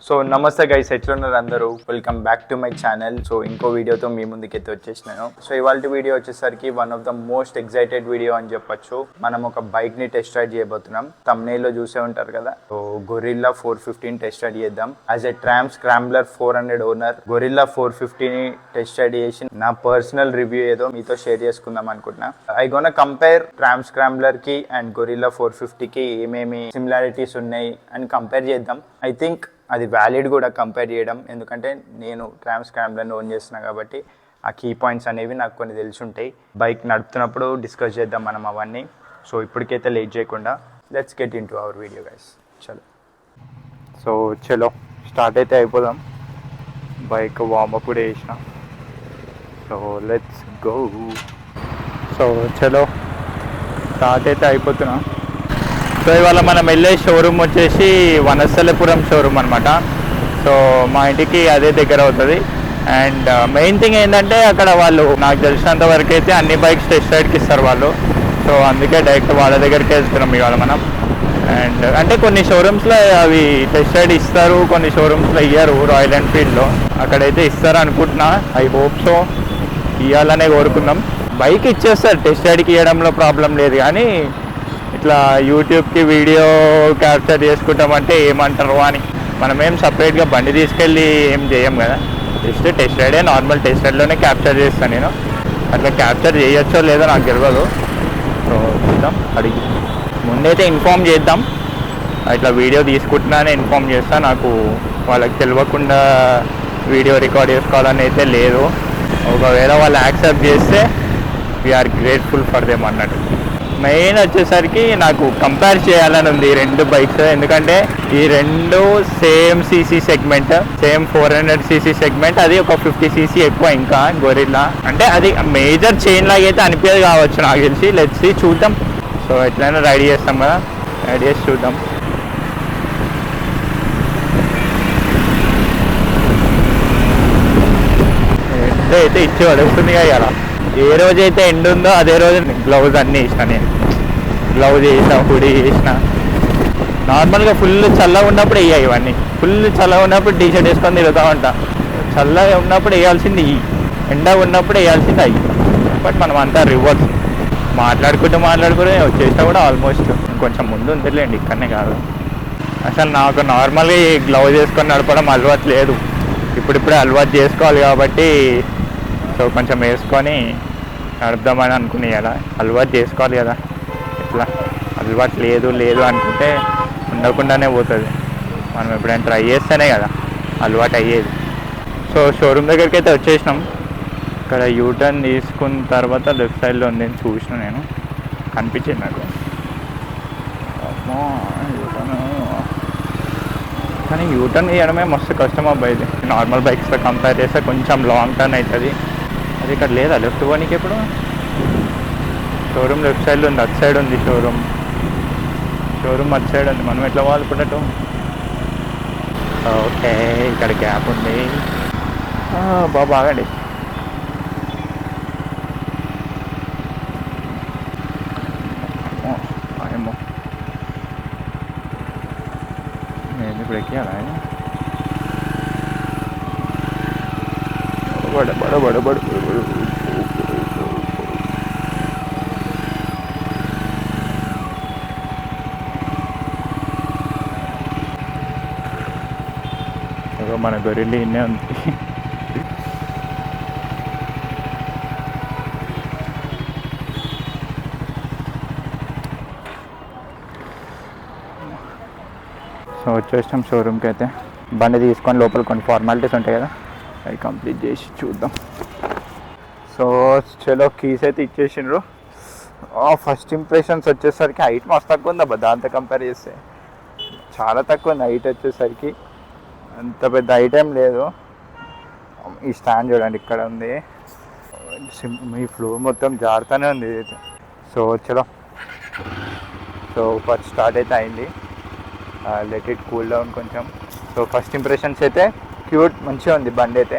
So నమస్తే guys, ఎట్లున్నారు అందరూ? Welcome back to my channel. So ఇంకో వీడియోతో మీ ముందుకైతే వచ్చేసినాను. సో ఇవాళ వీడియో వచ్చేసరికి one of the most excited video అని చెప్పొచ్చు. మనం ఒక బైక్ ని టెస్ట్ రైడ్ చేయబోతున్నాం. థంబ్నెయిల్ లో చూసే ఉంటారు కదా. సో గొరిల్లా 450 టెస్ట్ రైడ్ చేద్దాం. As a Triumph Scrambler 400 owner Guerrilla 450 test ride చేసి నా పర్సనల్ రివ్యూ ఏదో మీతో షేర్ చేసుకుందాం అనుకుంటున్నా. I gonna compare Triumph Scrambler కి అండ్ గొరిల్లా 450 కి ఏమేమి సిమిలారిటీస్ ఉన్నాయి అని కంపేర్ చేద్దాం. ఐ థింక్ అది వ్యాలిడ్ కూడా కంపేర్ చేయడం, ఎందుకంటే నేను ట్రామ్ స్క్రాంబ్లర్ని ఓన్ చేస్తున్నా కాబట్టి ఆ కీ పాయింట్స్ అనేవి నాకు కొన్ని తెలిసి ఉంటాయి. బైక్ నడుపుతున్నప్పుడు డిస్కస్ చేద్దాం మనం అవన్నీ. సో ఇప్పటికైతే లేట్ చేయకుండా let's get in to our video guys. చలో స్టార్ట్ అయితే అయిపోదాం. బైక్ వార్మప్ కూడా వేసిన. So let's go. సో చలో స్టార్ట్ అయితే అయిపోతున్నా. సో ఇవాళ మనం వెళ్ళే షోరూమ్ వచ్చేసి వనస్థలపురం షోరూమ్ అనమాట. సో మా ఇంటికి అదే దగ్గర అవుతుంది. అండ్ మెయిన్ థింగ్ ఏంటంటే అక్కడ వాళ్ళు నాకు తెలిసినంత వరకు అయితే అన్ని బైక్స్ టెస్ట్ రైడ్కి ఇస్తారు వాళ్ళు. సో అందుకే డైరెక్ట్ వాళ్ళ దగ్గరికి వెళ్తున్నాం ఇవాళ మనం. అండ్ అంటే కొన్ని షోరూమ్స్లో అవి టెస్ట్ రైడ్ ఇస్తారు, కొన్ని షోరూమ్స్లో ఇయ్యరు. రాయల్ ఎన్ఫీల్డ్లో అక్కడైతే ఇస్తారు అనుకుంటున్నా. ఐ హోప్ సో, ఇవ్వాలనే కోరుకుందాం. బైక్ ఇచ్చేస్తారు, టెస్ట్ రైడ్కి ఇవ్వడంలో ప్రాబ్లం లేదు. కానీ ఇట్లా యూట్యూబ్కి వీడియో క్యాప్చర్ చేసుకుంటామంటే ఏమంటారు అని. మనం ఏం సపరేట్గా బండి తీసుకెళ్ళి ఏం చేయం కదా. జస్ట్ టెస్ట్ రైడే, నార్మల్ టెస్ట్ రైడ్లోనే క్యాప్చర్ చేస్తాను నేను. అట్లా క్యాప్చర్ చేయొచ్చో లేదో నాకు తెలియదు. సో చూద్దాం, అడిగి ముందైతే ఇన్ఫామ్ చేద్దాం. ఇట్లా వీడియో తీసుకుంటున్నానే ఇన్ఫామ్ చేస్తా. నాకు వాళ్ళకి తెలియకుండా వీడియో రికార్డ్ చేసుకోవాలని అయితే లేదు. ఒకవేళ వాళ్ళు యాక్సెప్ట్ చేస్తే వీఆర్ గ్రేట్ఫుల్ ఫర్ దెమ్ అన్నట్టు. మెయిన్ వచ్చేసరికి నాకు కంపేర్ చేయాలని ఉంది ఈ రెండు బైక్స్. ఎందుకంటే ఈ రెండు same CC segment, same 400 cc segment. అది ఒక 50 cc ఎక్కువ ఇంకా గొరిల్లా. అంటే అది మేజర్ చైన్ లాగా అయితే అనిపించదు కావచ్చు నాకు తెలిసి. లెట్స్ సీ, చూద్దాం. సో ఎట్లయినా రైడ్ చేస్తాం కదా, రైడ్ చేసి చూద్దాం. ఎండ్ అయితే ఇచ్చి వస్తుంది కదా. ఏ రోజైతే ఎండ్ ఉందో అదే రోజు గ్లౌజ్ అన్నీ వేసిన. నేను గ్లౌజ్ వేసిన, హుడీ వేసిన. నార్మల్గా ఫుల్ చల్లగా ఉన్నప్పుడు వేయాలి ఇవన్నీ. ఫుల్ చల్లగా ఉన్నప్పుడు టీ షర్ట్ వేసుకొని తిరుగుతూ ఉంటా. చల్లగా ఉన్నప్పుడు వేయాల్సింది ఇవి, ఎండగా ఉన్నప్పుడు వేయాల్సింది అవి. బట్ మనం అంతా రివర్స్ మాట్లాడుకుంటూ వచ్చేసినా కూడా ఆల్మోస్ట్ కొంచెం ముందు ఉందిలేండి, ఇక్కడనే కాదు. అసలు నాకు నార్మల్గా ఈ గ్లౌజ్ వేసుకొని నడపడం అలవాటు లేదు. ఇప్పుడిప్పుడే అలవాటు చేసుకోవాలి కాబట్టి సో కొంచెం వేసుకొని నడుపుదామని అనుకునే కదా. అలవాటు చేసుకోవాలి కదా. ఇట్లా అలవాటు లేదు అనుకుంటే ఉండకుండానే పోతుంది. మనం ఎప్పుడైనా ట్రై చేస్తేనే కదా అలవాటు అయ్యేది. సో షోరూమ్ దగ్గరికి అయితే వచ్చేసినాం. ఇక్కడ యూటర్న్ తీసుకున్న తర్వాత లెఫ్ట్ సైడ్లో ఉంది అని చూసిన నేను, కనిపించింది నాకు. కానీ యూటర్న్ తీయడమే మస్తు కష్టం అబ్బాయి. ఇది నార్మల్ బైక్స్తో కంపేర్ చేస్తే కొంచెం లాంగ్ టర్న్ అవుతుంది. అది ఇక్కడ లేదా లెఫ్ట్ పోనీకి. ఎప్పుడు షోరూమ్ లెఫ్ట్ సైడ్లో ఉంది, అటు సైడ్ ఉంది షోరూమ్ అటు సైడ్ ఉంది. మనం ఎట్లా పోవాలి ఇప్పుడు? ఓకే, ఇక్కడ గ్యాప్ ఉంది. బాగండి. ఏమో నేను ఇప్పుడు ఎక్కియాలా? బడు మన గొరిల్లా ఇన్నే ఉంది. సో వచ్చేసాం షోరూమ్కి. అయితే బండి తీసుకొని లోపల కొన్ని ఫార్మాలిటీస్ ఉంటాయి కదా, అవి కంప్లీట్ చేసి చూద్దాం. సో చలో కీస్ అయితే ఇచ్చేసిండ్రు. ఫస్ట్ ఇంప్రెషన్స్ వచ్చేసరికి హైట్ మస్తు తక్కువ ఉంది అబ్బా. దాంతో కంపేర్ చేస్తే చాలా తక్కువ ఉంది హైట్ వచ్చేసరికి. అంత పెద్ద హైట్ ఏం లేదు. ఈ స్టాండ్ చూడండి ఇక్కడ ఉంది. ఈ ఫ్లోర్ మొత్తం జారుతూనే ఉంది ఇదైతే. సో చలో, సో ఫస్ట్ స్టార్ట్ అయితే అయింది. లెట్ ఇట్ కూల్ డౌన్ కొంచెం. సో ఫస్ట్ ఇంప్రెషన్స్ అయితే క్యూట్, మంచిగా ఉంది బండి అయితే.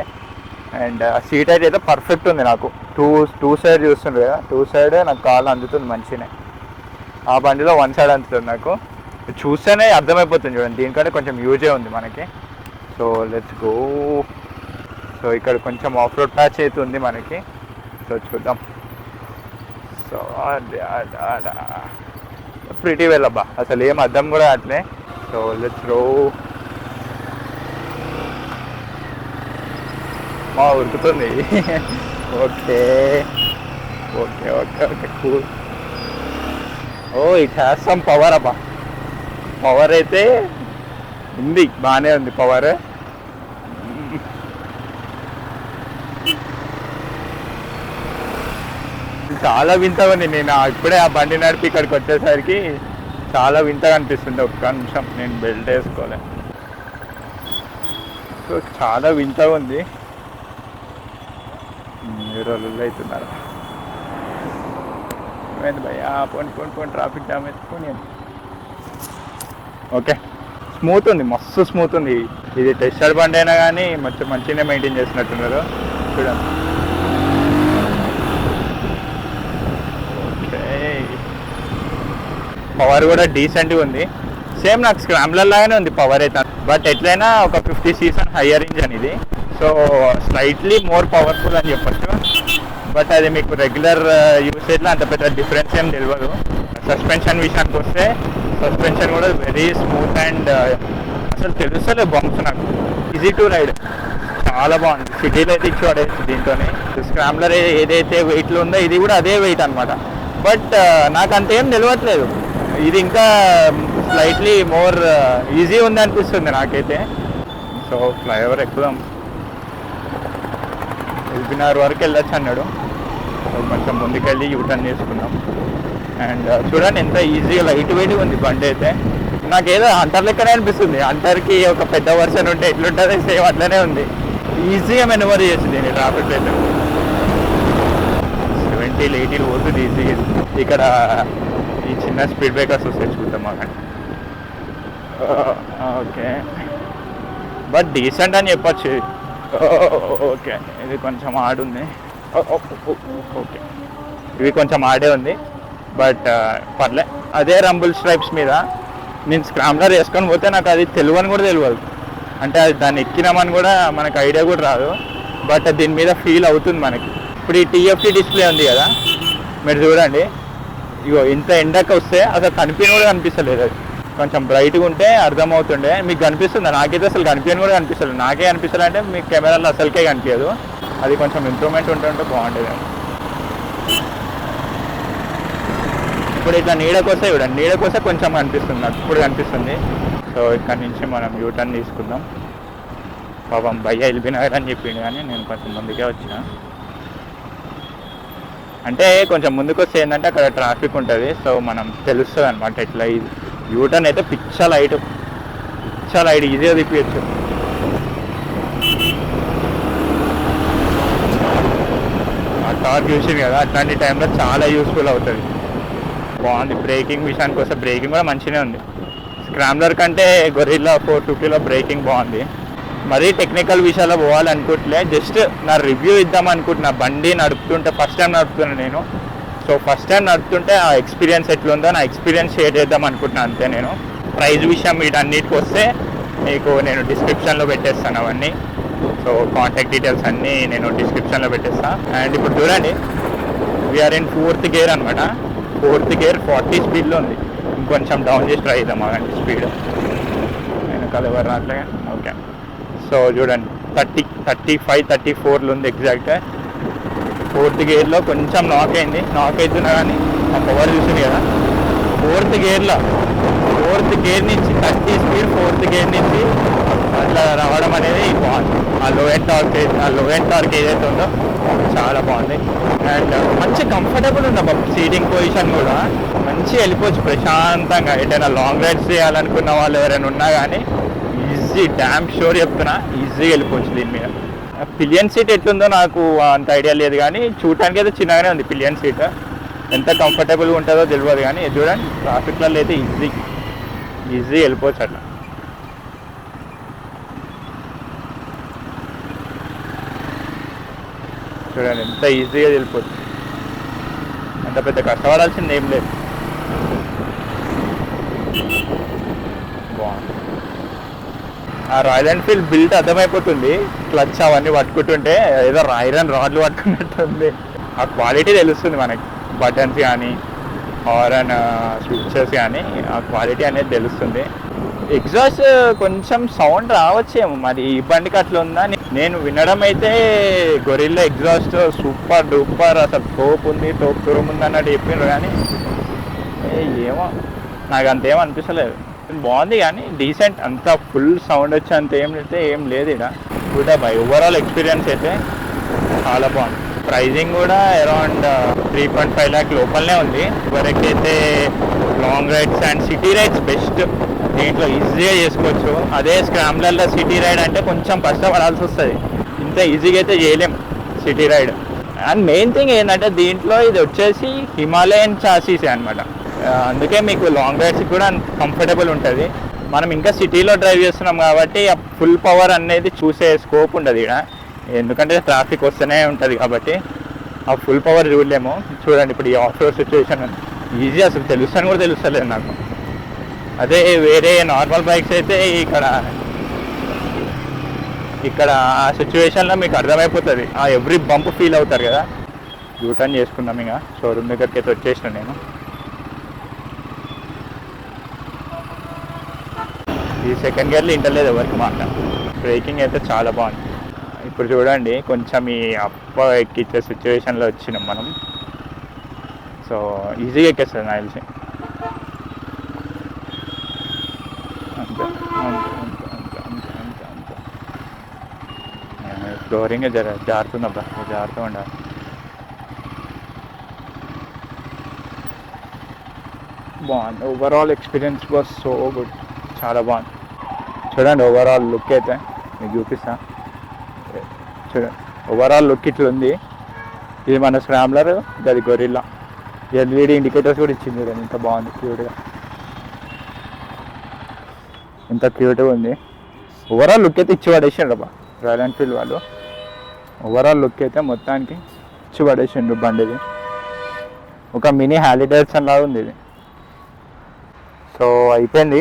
అండ్ సీట్ అయితే పర్ఫెక్ట్ ఉంది నాకు. టూ సైడ్ చూస్తుండ్రు కదా, టూ సైడ్ నాకు కాలు అందుతుంది మంచిగానే. ఆ బండిలో వన్ సైడ్ అందుతుంది నాకు. చూస్తేనే అర్థమైపోతుంది చూడండి. దీనికంటే కొంచెం యూజే ఉంది మనకి. So let's go. సో ఇక్కడ కొంచెం ఆఫ్ రోడ్ ప్యాచ్ అయితే ఉంది మనకి. సో చూద్దాం. సో ప్రిటీ వెల్ అబ్బా, అసలు ఏం అర్థం కూడా అట్లే. So let's roll. ఉరుకుతుంది. Okay okay okay okay cool. Oh it has some power అబ్బా. పవర్ అయితే ఉంది, బాగానే ఉంది పవర్. చాలా వింతగా ఉంది. నేను ఇప్పుడే ఆ బండి నడిపి ఇక్కడికి వచ్చేసరికి చాలా వింతగా అనిపిస్తుంది. ఒక్క నిమిషం, నేను బెల్ట్ వేసుకోలే. సో చాలా వింతగా ఉంది. మీరు వాళ్ళు అవుతున్నారు. భయ్యా పోనీ పోనీ పోనీ, ట్రాఫిక్ జామ్ అయితే ఓకే. స్మూత్ ఉంది, మస్తు స్మూత్ ఉంది. ఇది టెస్టర్ బండి అయినా కానీ మంచిగానే మెయింటైన్ చేసినట్టున్నారు. చూడండి. ఓకే, పవర్ కూడా డీసెంట్గా ఉంది. సేమ్ నాకు స్క్రాంబ్లర్ లాగానే ఉంది పవర్ అయితే. బట్ ఎట్లయినా ఒక 50 cc హయ్యర్ ఇంజన్ ఇది. సో స్లైట్లీ మోర్ పవర్ఫుల్ అని చెప్పచ్చు. బట్ అది మీకు రెగ్యులర్ యూసేజ్లో అంత పెద్ద డిఫరెన్స్ ఏం తెలియదు. సస్పెన్షన్ విషయానికి వస్తే సస్పెన్షన్ కూడా వెరీ స్మూత్ అండ్ అసలు తెలుస్తలేదు బంప్స్. నాకు ఈజీ టు రైడ్, చాలా బాగుంది. సిటీలో అయితే ఇచ్చి పడేసి దీంతో. స్క్రాంబ్లర్ ఏదైతే వెయిట్లో ఉందో ఇది కూడా అదే వెయిట్ అనమాట. బట్ నాకు అంతేం తెలియట్లేదు. ఇది ఇంకా స్లైట్లీ మోర్ ఈజీ ఉంది అనిపిస్తుంది నాకైతే. So flyover ఎక్కుదాం. ఎల్బీనగర్ వరకు వెళ్ళొచ్చు అన్నాడు. సో కొంచెం ముందుకెళ్ళి యూటర్న్ చేసుకున్నాం. అండ్ చూడండి ఎంత ఈజీగా లైట్ వెయిట్గా ఉంది బండి అయితే. నాకేదో హంటర్ లెక్కనే అనిపిస్తుంది. హంటర్కి ఒక పెద్ద వర్షన్ ఉంటే ఎట్లుంటుందో సేమ్ అట్లనే ఉంది. ఈజీగా మెనూవర్ చేసింది నేను ట్రాఫిక్ అయితే. 70, 80 పోతుంది ఈజీగా. ఇక్కడ ఈ చిన్న స్పీడ్ బ్రేకర్స్ వస్తాయి చూద్దాం అక్కడ. ఓకే, బట్ డీసెంట్ అని చెప్పచ్చు. ఓకే, ఇది కొంచెం ఆడుంది. ఓకే, ఇవి కొంచెం ఆడే ఉంది. బట్ పర్లే. అదే రంబుల్ స్ట్రైప్స్ మీద నేను స్క్రాంబ్లర్ వేసుకొని పోతే నాకు అది తెలియని కూడా తెలియదు. అంటే అది దాన్ని ఎక్కినామని కూడా మనకు ఐడియా కూడా రాదు. బట్ దీని మీద ఫీల్ అవుతుంది మనకి. ఇప్పుడు ఈ TFT డిస్ప్లే ఉంది కదా, మీరు చూడండి. ఇగో ఇంత ఎండకి వస్తే అసలు కనిపించని కూడా కనిపిస్తలేదు. అది కొంచెం బ్రైట్గా ఉంటే అర్థమవుతుండే. మీకు కనిపిస్తుందా? నాకైతే అసలు కనిపించని కూడా కనిపిస్తలేదు. నాకే అనిపిస్తుంది అంటే మీకు కెమెరాలో అసలుకే కనిపించదు. అది కొంచెం ఇంప్రూవ్మెంట్ ఉంటుంటే బాగుంటుంది. ఇప్పుడు ఇట్లా నీడకొస్తే చూడండి, నీడకొస్తే కొంచెం కనిపిస్తుంది, నాకు ఇప్పుడు కనిపిస్తుంది. సో ఇక్కడ నుంచి మనం యూటర్న్ తీసుకుందాం. పాపం భయ్య ఎల్బీనగర్ అని చెప్పిండు కానీ నేను కొంచెం ముందుకే వచ్చిన. అంటే కొంచెం ముందుకు వస్తే ఏంటంటే అక్కడ ట్రాఫిక్ ఉంటుంది. సో మనం తెలుస్తుంది అనమాట ఎట్లా. ఇది యూటర్న్ అయితే పిచ్చ లైట్ ఈజీగా తిప్పచ్చు. ఆ టార్క్ చూసింది కదా, అట్లాంటి టైంలో చాలా యూస్ఫుల్ అవుతుంది. బాగుంది. బ్రేకింగ్ విషయానికి వస్తే బ్రేకింగ్ కూడా మంచిగానే ఉంది. స్క్రాంబ్లర్ కంటే గొరిల్లా 450లో బ్రేకింగ్ బాగుంది. మరీ టెక్నికల్ విషయాల్లో పోవాలనుకుంటులే, జస్ట్ నా రివ్యూ ఇద్దాం అనుకుంటున్నా. బండి నడుపుతుంటే ఫస్ట్ టైం నడుపుతున్నాను నేను. సో ఫస్ట్ టైం నడుపుతుంటే ఆ ఎక్స్పీరియన్స్ ఎట్లుందో నా ఎక్స్పీరియన్స్ షేర్ చేద్దాం అనుకుంటున్నాను అంతే. నేను ప్రైజ్ విషయం వీటన్నిటికి వస్తే మీకు నేను డిస్క్రిప్షన్లో పెట్టేస్తాను అవన్నీ. సో కాంటాక్ట్ డీటెయిల్స్ అన్నీ నేను డిస్క్రిప్షన్లో పెట్టేస్తాను. అండ్ ఇప్పుడు చూడండి, వీఆర్ ఇన్ 4th గేర్ అనమాట. 4th గేర్ 40 స్పీడ్లో ఉంది. ఇంకొంచెం డౌన్ చేసి ట్రై చేద్దాం అవండి స్పీడ్. వెనకాల ఎవరు రాట్లే. ఓకే, సో చూడండి 30, 35, 34లో ఉంది ఎగ్జాక్ట్గా. 4th గేర్లో కొంచెం నాక్ అవుతున్నా కానీ ఆ పవర్ చూసింది కదా. 4th గేర్ నుంచి 30 స్పీడ్ 4th గేర్ నుంచి అట్లా రావడం అనేది బాగుంది. ఆ లో ఎండ్ టార్క్ ఏదైతే ఉందో చాలా బాగుంది. అండ్ మంచి కంఫర్టబుల్ ఉంది అబ్బా. సీటింగ్ పొజిషన్ కూడా మంచి వెళ్ళిపోవచ్చు ప్రశాంతంగా. ఎటైనా లాంగ్ రైడ్స్ చేయాలనుకున్న వాళ్ళు ఎవరైనా ఉన్నా కానీ ఈజీ, డ్యామ్ షూర్ చెప్తున్నా, ఈజీగా వెళ్ళిపోవచ్చు దీని మీద. పిలియన్ సీట్ ఎట్లుందో నాకు అంత ఐడియా లేదు కానీ చూడటానికి అయితే చిన్నగానే ఉంది పిలియన్ సీట్. ఎంత కంఫర్టబుల్గా ఉంటుందో తెలియదు కానీ చూడండి ట్రాఫిక్లలో అయితే ఈజీ వెళ్ళిపోవచ్చు అట్లా. చూడండి ఎంత ఈజీగా వెళ్ళిపోతుంది. అంత పెద్ద కష్టపడాల్సింది ఏం లేదు. బాగుంది. ఆ రాయల్ ఎన్ఫీల్డ్ బిల్ట్ అర్థమైపోతుంది. క్లచ్ అవన్నీ పట్టుకుంటుంటే ఏదో ఐరన్ రాడ్లు పట్టుకున్నట్టుంది. ఆ క్వాలిటీ తెలుస్తుంది మనకి. బటన్స్ కానీ హారన్ స్విచ్చెస్ కానీ ఆ క్వాలిటీ అనేది తెలుస్తుంది. ఎగ్జాస్ట్ కొంచెం సౌండ్ రావచ్చేమో మరి ఈ బండికి అట్లా ఉందా. నేను వినడం అయితే గొరిల్లా ఎగ్జాస్ట్ సూపర్ డూపర్, అసలు టోప్ ఉంది, టోప్ దూరం ఉంది అన్నట్టు చెప్పిండ్రు. కానీ ఏమో నాకు అంతేం అనిపిస్తలేదు. బాగుంది కానీ డీసెంట్, అంత ఫుల్ సౌండ్ వచ్చి అంత ఏం లేదు ఇక్కడ. గుడ్ బై ఓవరాల్ ఎక్స్పీరియన్స్ అయితే చాలా బాగుంది. ప్రైజింగ్ కూడా అరౌండ్ 3.5 lakh లోపలనే ఉంది. ఎవరికైతే long rides and city rides best, దీంట్లో ఈజీగా చేసుకోవచ్చు. అదే స్క్రామ్లర్లో సిటీ రైడ్ అంటే కొంచెం కష్టపడాల్సి వస్తుంది, ఇంత ఈజీగా అయితే చేయలేం city ride. And main thing ఏంటంటే దీంట్లో ఇది వచ్చేసి హిమాలయన్ చాసీసే అనమాట. అందుకే మీకు లాంగ్ రైడ్స్కి కూడా కంఫర్టబుల్ ఉంటుంది. మనం ఇంకా సిటీలో డ్రైవ్ చేస్తున్నాం కాబట్టి ఆ ఫుల్ పవర్ అనేది చూసే స్కోప్ ఉండదు ఇక్కడ, ఎందుకంటే ట్రాఫిక్ వస్తూనే ఉంటుంది కాబట్టి ఆ ఫుల్ పవర్ చూడలేము. చూడండి ఇప్పుడు ఈ ఆఫ్ రోడ్ సిచ్యువేషన్ ఈజీ అసలు తెలుస్తాను కూడా తెలుస్తలేదు నాకు. అదే వేరే నార్మల్ బైక్స్ అయితే ఇక్కడ ఆ సిచ్యువేషన్లో మీకు అర్థమైపోతుంది. ఆ ఎవ్రీ బంప్ ఫీల్ అవుతారు కదా. యూటర్న్ చేసుకున్నాం, ఇక షోరూమ్ దగ్గరికి అయితే వచ్చేసిన నేను. ఈ సెకండ్ గేర్లో ఇంటలేదు ఎవరికి మాట. బ్రేకింగ్ అయితే చాలా బాగుంది. ఇప్పుడు చూడండి కొంచెం ఈ అప్ప ఎక్కించే సిచ్యువేషన్లో వచ్చినాం మనం. సో ఈజీగా ఎక్కేస్తుంది నాకు తెలిసి. అంతే ఫ్లోరింగ్ జారుతుందబ్బా, జారుతూ ఉండాలి. బాగుంది. Overall experience was so good, చాలా బాగుంది. చూడండి ఓవరాల్ లుక్ అయితే మీకు చూపిస్తా. చూడండి ఓవరాల్ లుక్ ఇట్లా ఉంది. ఇది మన స్క్రామ్లర్, అది గొరిల్లా. ఎల్ఈడి ఇండికేటర్స్ కూడా ఇచ్చింది. చూడండి ఇంత బాగుంది, క్యూట్గా, ఇంత క్యూట్గా ఉంది. ఓవరాల్ లుక్ అయితే ఇచ్చి పడేసిండ్రు అబ్బా రాయల్ ఎన్ఫీల్డ్ వాళ్ళు. ఓవరాల్ లుక్ అయితే మొత్తానికి ఇచ్చి పడేసిండ్రు బండిది. ఒక మినీ హార్లీ డేవిడ్సన్ లాగా ఉంది ఇది. సో అయిపోయింది,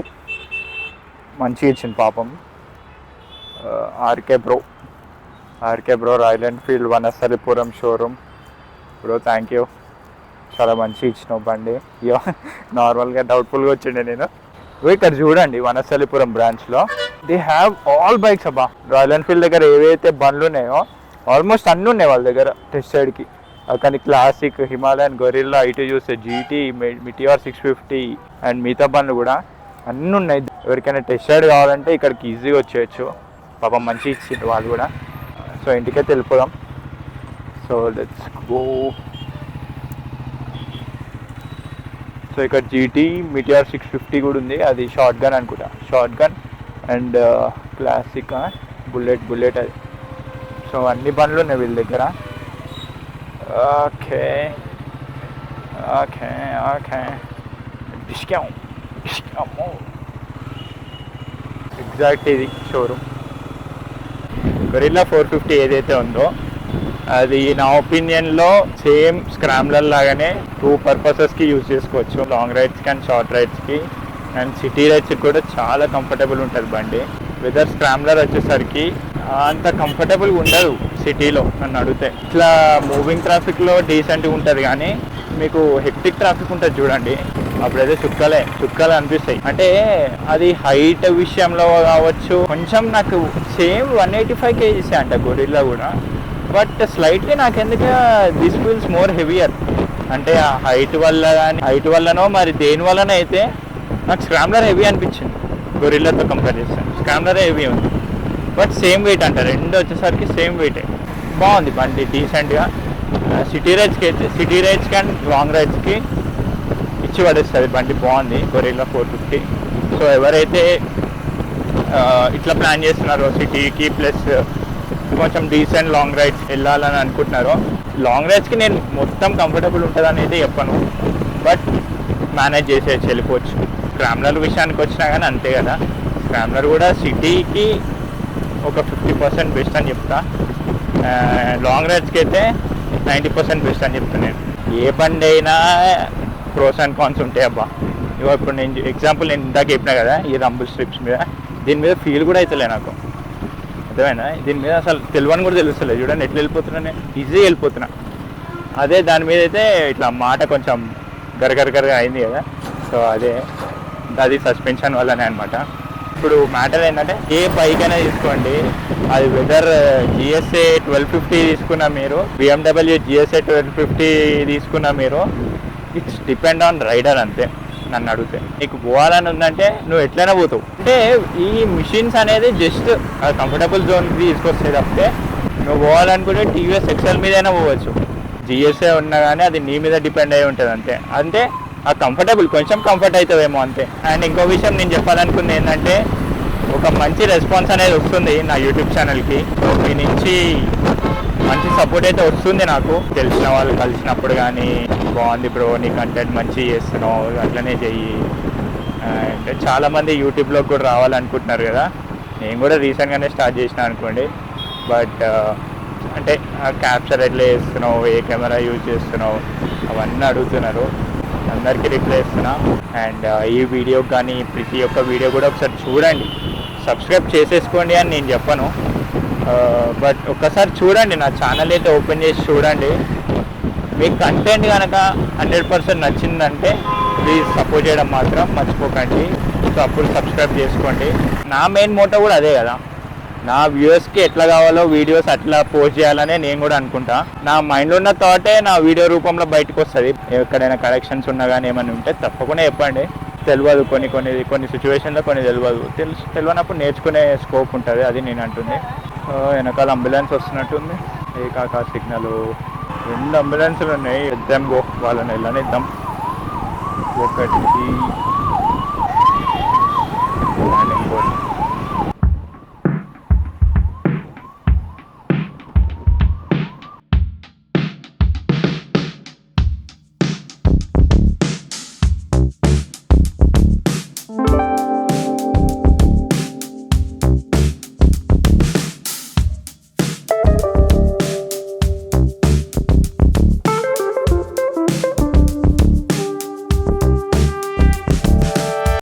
మంచిగా ఇచ్చింది పాపం. RK bro Royal Enfield Vanasthalipuram showroom bro, thank you, చాలా మంచిగా ఇచ్చినావు బండి. ఇయో నార్మల్గా డౌట్ఫుల్గా వచ్చిండే నేను. ఇక్కడ చూడండి వనస్థలిపురం బ్రాంచ్లో దే హ్యావ్ ఆల్ బైక్స్ అబ్బా. రాయల్ ఎన్ఫీల్డ్ దగ్గర ఏవైతే బండ్లు ఉన్నాయో ఆల్మోస్ట్ అన్నీ ఉన్నాయి వాళ్ళ దగ్గర టెస్ట్ సైడ్కి. కానీ క్లాసిక్, హిమాలయన్, గొరిల్లా, ఇటు చూస్తే జీటీ, మిటిఆర్ 650 అండ్ మిగతా బండ్లు కూడా అన్నీ ఉన్నాయి. ఎవరికైనా టెస్ట్ రైడ్ కావాలంటే ఇక్కడికి ఈజీగా వచ్చేయచ్చు. పాపం మంచి ఇచ్చిండ్రు వాళ్ళు కూడా. సో ఇంటికైతే వెళ్ళిపోదాం. So let's go. సో ఇక్కడ జీటీ, మిటిఆర్ 650 కూడా ఉంది, అది షార్ట్ గన్ అనుకుంటా, short gun and classic, bullet అది. సో అన్ని బండ్లు ఉన్నాయి వీళ్ళ దగ్గర. ఓకే ఎగ్జాక్ట్ ఇది షోరూమ్. గొరిల్లా 450 ఏదైతే ఉందో అది నా ఒపీనియన్లో సేమ్ స్క్రామ్లర్ లాగానే 2 పర్పసెస్కి యూజ్ చేసుకోవచ్చు. లాంగ్ రైడ్స్కి అండ్ షార్ట్ రైడ్స్కి అండ్ సిటీ రైడ్స్కి కూడా చాలా కంఫర్టబుల్ ఉంటుంది బండి. వెదర్ స్క్రామ్లర్ వచ్చేసరికి అంత కంఫర్టబుల్గా ఉండదు సిటీలో నన్ను అడిగితే. ఇట్లా మూవింగ్ ట్రాఫిక్లో డీసెంట్గా ఉంటుంది, కానీ మీకు హెక్టిక్ ట్రాఫిక్ ఉంటుంది చూడండి, అప్పుడైతే చుక్కలే అనిపిస్తాయి. అంటే అది హైట్ విషయంలో కావచ్చు. కొంచెం నాకు సేమ్ 185 kgs అంట గొరిల్లా కూడా, బట్ స్లైట్లీ నాకు ఎందుకు దిస్ ఫీల్స్ మోర్ హెవియర్. అంటే ఆ హైట్ వల్లనో మరి దేని వల్లనో అయితే నాకు స్క్రామ్లర్ హెవీ అనిపించింది. గొరిల్లాతో కంపేర్ చేస్తాను స్క్రామ్లర్ హెవీ ఉంది, బట్ సేమ్ వెయిట్ అంట. రెండు వచ్చేసరికి సేమ్ వెయిటే. బాగుంది బండి డీసెంట్గా. సిటీ రైడ్స్కి అండ్ లాంగ్ రైడ్స్కి ఇచ్చి పడేస్తుంది బండి. బాగుంది గొరిల్లా 450. సో ఎవరైతే ఇట్లా ప్లాన్ చేస్తున్నారో సిటీకి ప్లస్ కొంచెం డీసెంట్ లాంగ్ రైడ్స్ వెళ్ళాలని అనుకుంటున్నారో, లాంగ్ రైడ్స్కి నేను మొత్తం కంఫర్టబుల్ ఉంటుంది అనేది చెప్పను, బట్ మేనేజ్ చేసేసి వెళ్ళిపోవచ్చు. స్క్రామ్లర్ విషయానికి వచ్చినా కానీ అంతే కదా. స్క్రామ్లర్ కూడా సిటీకి ఒక 50% బెస్ట్ అని చెప్తా. లాంగ్ రైడ్స్కి అయితే 90% బెస్ట్ అని చెప్తాను నేను. ఏ బండి అయినా ప్రోస్ అండ్ కాన్స్ ఉంటాయి అబ్బా. ఇప్పుడు నేను ఎగ్జాంపుల్ ఇందాక చెప్పినా కదా, ఈ రంబుల్ స్ట్రిప్స్ మీద దీని మీద ఫీల్ కూడా అవుతలే నాకు, అర్థమైనా? దీని మీద అసలు తెలియని కూడా తెలుస్తలేదు. చూడండి ఎట్లా వెళ్ళిపోతున్నా, నేను ఈజీగా వెళ్ళిపోతున్నా. అదే దాని మీద అయితే ఇట్లా మాట కొంచెం గరగరగరగా అయింది కదా, సో అది సస్పెన్షన్ వల్లనే అనమాట. ఇప్పుడు మ్యాటర్ ఏంటంటే ఏ బైక్ అయినా తీసుకోండి, అది వెదర్ జిఎస్ఏ 1250 తీసుకున్నా మీరు, BMW జిఎస్ఏ 1250 తీసుకున్నా మీరు, ఇట్స్ డిపెండ్ ఆన్ రైడర్ అంతే. నన్ను అడిగితే నీకు పోవాలని ఉందంటే నువ్వు ఎట్లయినా పోతావు. అంటే ఈ మిషన్స్ అనేది జస్ట్ కంఫర్టబుల్ జోన్ తీసుకొస్తే తప్పితే నువ్వు పోవాలనుకుంటే టీవీఎస్ ఎక్సెల్ మీదైనా పోవచ్చు. జిఎస్ఏ ఉన్నా కానీ అది నీ మీద డిపెండ్ అయి ఉంటుంది అంతే. అంటే ఆ కంఫర్టబుల్ కొంచెం కంఫర్ట్ అవుతావేమో అంతే. అండ్ ఇంకో విషయం నేను చెప్పాలనుకుంది ఏంటంటే, ఒక మంచి రెస్పాన్స్ అనేది వస్తుంది నా యూట్యూబ్ ఛానల్కి. మీ నుంచి మంచి సపోర్ట్ అయితే వస్తుంది నాకు. తెలిసిన వాళ్ళు కలిసినప్పుడు కానీ, బాగుంది బ్రో నీ కంటెంట్ మంచి చేస్తున్నావు, అట్లనే చెయ్యి. అంటే చాలామంది యూట్యూబ్లో కూడా రావాలనుకుంటున్నారు కదా. నేను కూడా రీసెంట్గానే స్టార్ట్ చేసిన అనుకోండి. బట్ అంటే క్యాప్చర్ ఎట్లా చేస్తున్నావు, ఏ కెమెరా యూజ్ చేస్తున్నావు, అవన్నీ అడుగుతున్నారు. అందరికీ రిప్లై ఇస్తున్నా. అండ్ ఈ వీడియో కానీ ప్రతి ఒక్క వీడియో కూడా ఒకసారి చూడండి. సబ్స్క్రైబ్ చేసేసుకోండి అని నేను చెప్పను, బట్ ఒక్కసారి చూడండి, నా ఛానల్ అయితే ఓపెన్ చేసి చూడండి. మీకు కంటెంట్ కనుక 100% నచ్చిందంటే ప్లీజ్ సపోర్ట్ చేయడం మాత్రం మర్చిపోకండి. సో అప్పుడు సబ్స్క్రైబ్ చేసుకోండి. నా మెయిన్ మోటో కూడా అదే కదా, నా వ్యూవర్స్కి ఎట్లా కావాలో వీడియోస్ అట్లా పోస్ట్ చేయాలనే నేను కూడా అనుకుంటా. నా మైండ్లో ఉన్న థాటే నా వీడియో రూపంలో బయటకు వస్తుంది. ఎక్కడైనా కరెక్షన్స్ ఉన్నా కానీ ఏమైనా ఉంటే తప్పకుండా చెప్పండి. తెలియదు కొన్ని సిచ్యువేషన్లో కొన్ని తెలియనప్పుడు నేర్చుకునే స్కోప్ ఉంటుంది, అది నేను అంటుంది. వెనకాల అంబులెన్స్ వస్తున్నట్టుంది. ఏ కాకా సిగ్నల్, 2 అంబులెన్సులు ఉన్నాయి. ఇద్దాం వాళ్ళని వెళ్ళనిద్దాం. ఒకటి